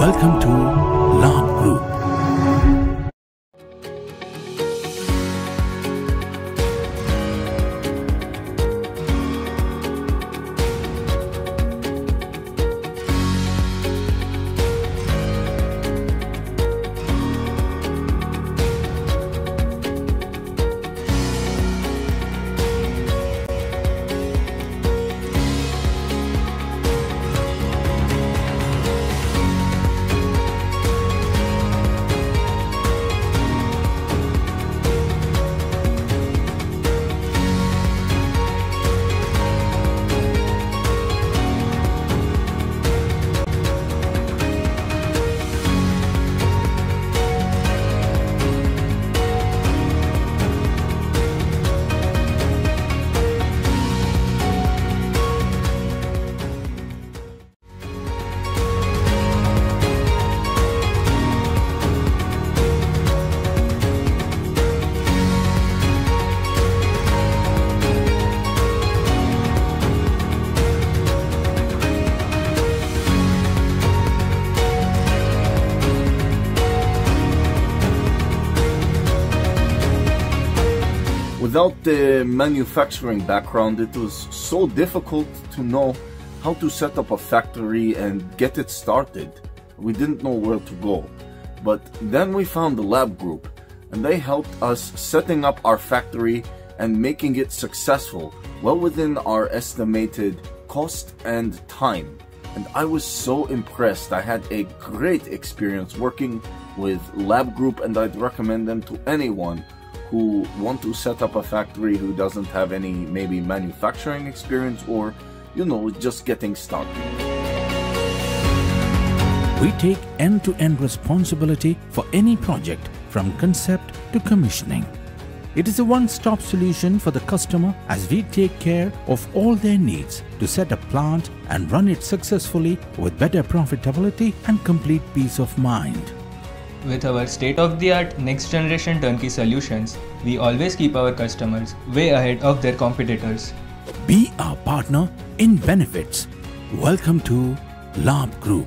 Welcome to Labh Group. Without the manufacturing background, it was so difficult to know how to set up a factory and get it started. We didn't know where to go. But then we found the Labh Group, and they helped us setting up our factory and making it successful, well within our estimated cost and time. And I was so impressed. I had a great experience working with Labh Group, and I'd recommend them to anyone who want to set up a factory who doesn't have any maybe manufacturing experience or, just getting started. We take end-to-end responsibility for any project from concept to commissioning. It is a one-stop solution for the customer as we take care of all their needs to set a plant and run it successfully with better profitability and complete peace of mind. With our state-of-the-art next-generation turnkey solutions, we always keep our customers way ahead of their competitors. Be our partner in benefits. Welcome to Labh Group.